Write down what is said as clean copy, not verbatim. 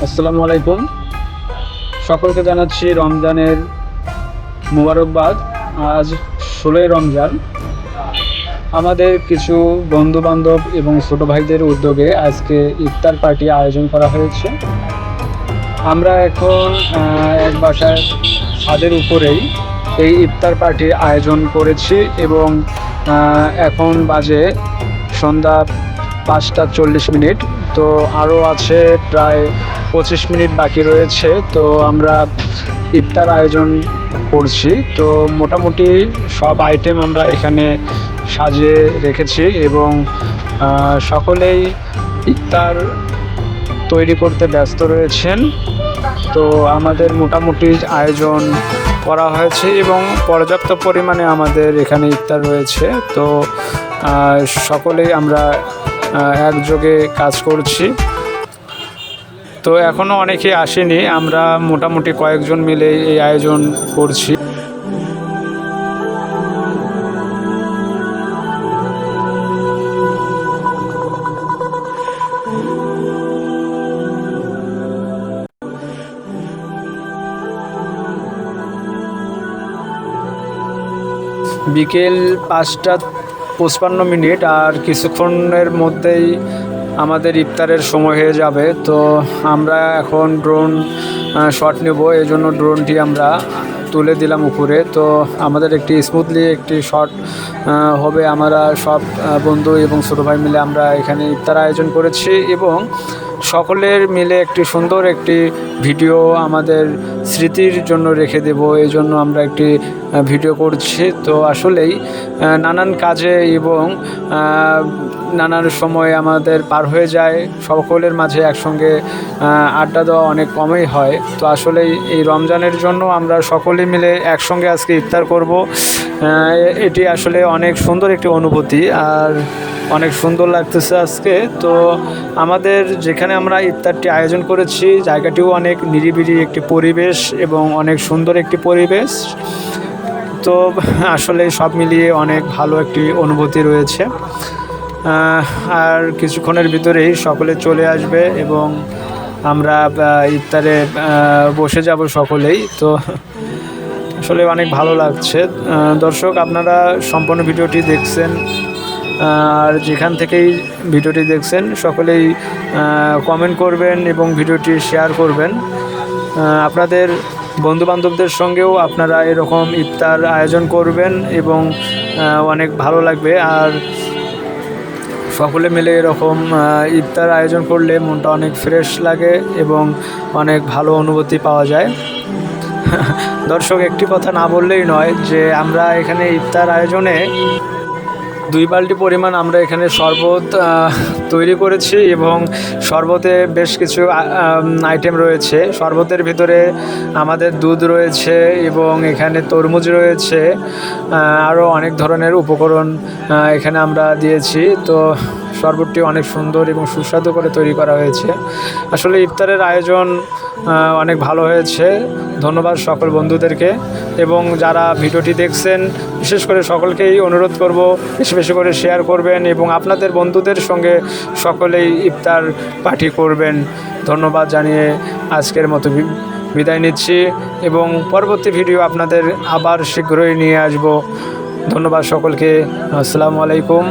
আসসালামু আলাইকুম। সকলকে জানাচ্ছি রমজানের মুবারকবাদ। আজ 16ই রমজান। আমাদের কিছু বন্ধু বান্ধব এবং ছোট ভাইদের উদ্যোগে আজকে ইফতার পার্টি আয়োজন করা হয়েছে। আমরা এখন এক বাসার ছাদের উপরেই এই ইফতার পার্টির আয়োজন করেছি এবং এখন বাজে সন্ধ্যা 5:40। তো আরও আছে প্রায় 25 মিনিট বাকি রয়েছে। তো আমরা ইফতার আয়োজন করছি। তো মোটামুটি সব আইটেম আমরা এখানে সাজিয়ে রেখেছি এবং সকলেই ইফতার তৈরি করতে ব্যস্ত রয়েছেন। তো আমাদের মোটামুটি আয়োজন করা হয়েছে এবং পর্যাপ্ত পরিমাণে আমাদের এখানে ইফতার রয়েছে। তো সকলেই আমরা একযোগে কাজ করছি। তো এখনও অনেকে আসেনি, আমরা মোটামুটি কয়েকজন মিলে এই আয়োজন করছি। বিকেল 5:55 আর কিছুক্ষণের মধ্যেই আমাদের ইফতারের সময় হয়ে যাবে। তো আমরা এখন ড্রোন শট নেব, এই জন্য ড্রোনটি আমরা তুলে দিলাম উপরে। তো আমাদের একটি স্মুথলি একটি শট হবে। আমরা সব বন্ধু এবং ছোটো ভাই মিলে আমরা এখানে ইফতার আয়োজন করেছি এবং সকলের মিলে একটি সুন্দর একটি ভিডিও আমাদের স্মৃতির জন্য রেখে দেব, এই জন্য আমরা একটি ভিডিও করছি। তো আসলেই নানান কাজে এবং নানান সময় আমাদের পার হয়ে যায়, সকলের মাঝে একসঙ্গে আড্ডা দেওয়া অনেক কমই হয়। তো আসলেই এই রমজানের জন্য আমরা সকলে মিলে একসঙ্গে আজকে ইফতার করব। এটি আসলে অনেক সুন্দর একটি অনুভূতি আর অনেক সুন্দর লাগতেছে আজকে। তো আমাদের যেখানে আমরা ইফতারটি আয়োজন করেছি জায়গাটিও অনেক নিরিবিলি একটি পরিবেশ এবং অনেক সুন্দর একটি পরিবেশ। তো আসলে সব মিলিয়ে অনেক ভালো একটি অনুভূতি রয়েছে। আর কিছুক্ষণের ভিতরেই সকলে চলে আসবে এবং আমরা ইফতারে বসে যাব সকলেই। তো আসলে অনেক ভালো লাগছে। দর্শক, আপনারা সম্পূর্ণ ভিডিওটি দেখছেন আর যেখান থেকেই ভিডিওটি দেখছেন সকলেই কমেন্ট করবেন এবং ভিডিওটি শেয়ার করবেন। আপনাদের বন্ধুবান্ধবদের সঙ্গেও আপনারা এরকম ইফতার আয়োজন করবেন এবং অনেক ভালো লাগবে। আর সকলে মিলে এরকম ইফতার আয়োজন করলে মনটা অনেক ফ্রেশ লাগে এবং অনেক ভালো অনুভূতি পাওয়া যায়। দর্শক, একটি কথা না বললেই নয় যে আমরা এখানে ইফতার আয়োজনে 2 বালতি পরিমাণ আমরা এখানে শরবত তৈরি করেছি এবং শরবতে বেশ কিছু আইটেম রয়েছে। শরবতের ভিতরে আমাদের দুধ রয়েছে এবং এখানে তরমুজ রয়েছে, আরও অনেক ধরনের উপকরণ এখানে আমরা দিয়েছি। তো শরবতটি অনেক সুন্দর এবং সুস্বাদু করে তৈরি করা হয়েছে। আসলে ইফতারের আয়োজন অনেক ভালো হয়েছে। ধন্যবাদ সকল বন্ধুদেরকে এবং যারা ভিডিওটি দেখছেন বিশেষ করে সকলকেই অনুরোধ করব বেশি বেশি করে শেয়ার করবেন এবং আপনাদের বন্ধুদের সঙ্গে সকলেই ইফতার পার্টি করবেন। ধন্যবাদ জানিয়ে আজকের মতো বিদায় নিচ্ছি এবং পরবর্তী ভিডিও আপনাদের আবার শীঘ্রই নিয়ে আসব। ধন্যবাদ সকলকে। আসসালামু আলাইকুম।